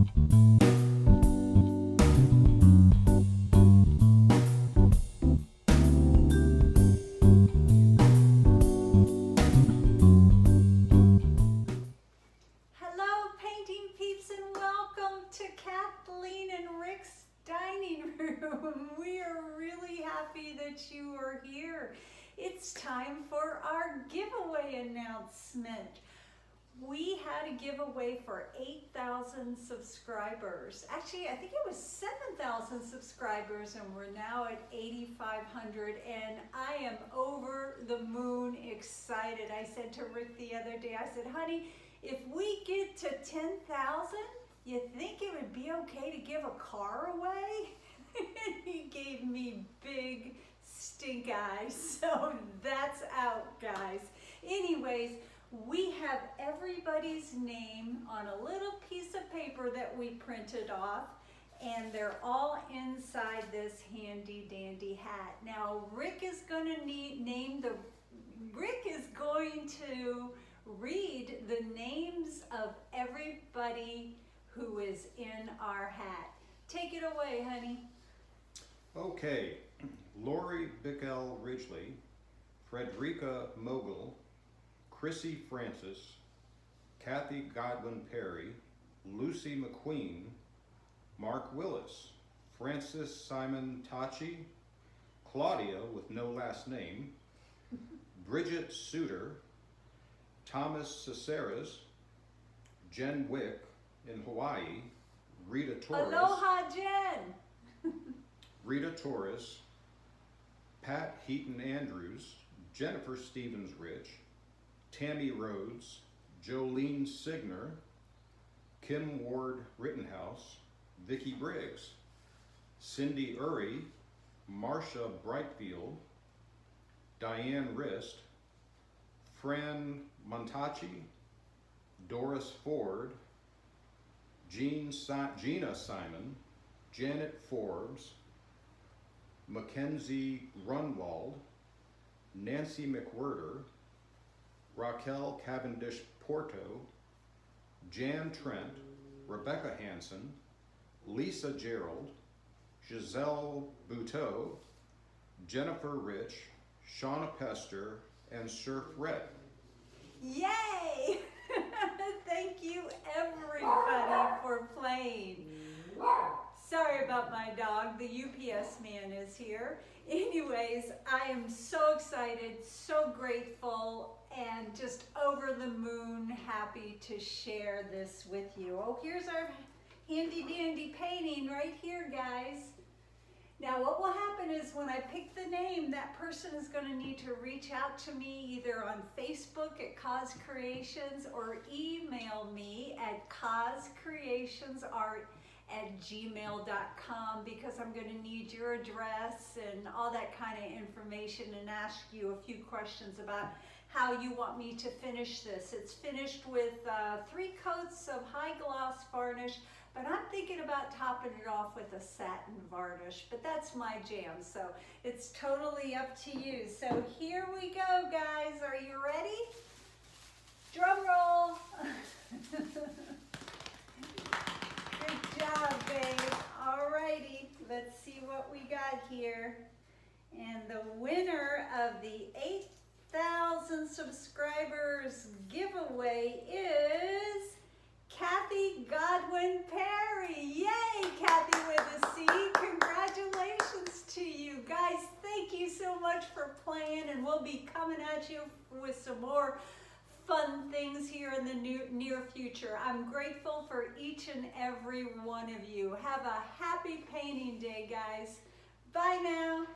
Hello, painting peeps, and welcome to Kathleen and Rick's dining room. We are really happy that you are here. It's time for our giveaway announcement. We had a giveaway for 8,000 subscribers. Actually, I think it was 7,000 subscribers, and we're now at 8,500, and I am over the moon excited. I said to Rick the other day, I said, honey, if we get to 10,000, you think it would be okay to give a car away? And he gave me big stink eyes, so that's out, guys. Anyways, we have everybody's name on a little piece of paper that we printed off, and they're all inside this handy dandy hat. Now, Rick is going to read the names of everybody who is in our hat. Take it away, honey. Okay, Lori Bickel Ridgely, Frederica Mogul, Chrissy Francis, Kathy Godwin Perry, Lucy McQueen, Mark Willis, Francis Simon Tachi, Claudia with no last name, Bridget Suter, Thomas Caceres, Jen Wick in Hawaii, Rita Torres. Aloha, Jen. Rita Torres, Pat Heaton Andrews, Jennifer Stevens Rich, Tammy Rhodes, Jolene Signer, Kim Ward Rittenhouse, Vicki Briggs, Cindy Uri, Marcia Brightfield, Diane Rist, Fran Montachi, Doris Ford, Gina Simon, Janet Forbes, Mackenzie Grunwald, Nancy McWhirter, Raquel Cavendish Porto, Jan Trent, Rebecca Hansen, Lisa Gerald, Giselle Buteau, Jennifer Rich, Shauna Pester, and Surf Red. Yay! Thank you, everybody, for playing. Sorry about my dog. The UPS man is here. Anyways, I am so excited, so grateful, and just over the moon happy to share this with you. Oh, here's our handy dandy painting right here, guys. Now what will happen is when I pick the name, that person is going to need to reach out to me either on Facebook at COZ Creations or email me at cozcreationsart@gmail.com, because I'm going to need your address and all that kind of information and ask you a few questions about how you want me to finish this. It's finished with 3 coats of high gloss varnish, but I'm thinking about topping it off with a satin varnish, but that's my jam, so it's totally up to you. So here we go, guys. Are you ready? Drum roll. Good job, babe. Alrighty, let's see what we got here. And the winner of the 8,000 subscribers giveaway is Kathy Godwin Perry. Yay, Kathy with a C. Congratulations to you. Guys, thank you so much for playing, and we'll be coming at you with some more fun things here in the near future. I'm grateful for each and every one of you. Have a happy painting day, guys. Bye now.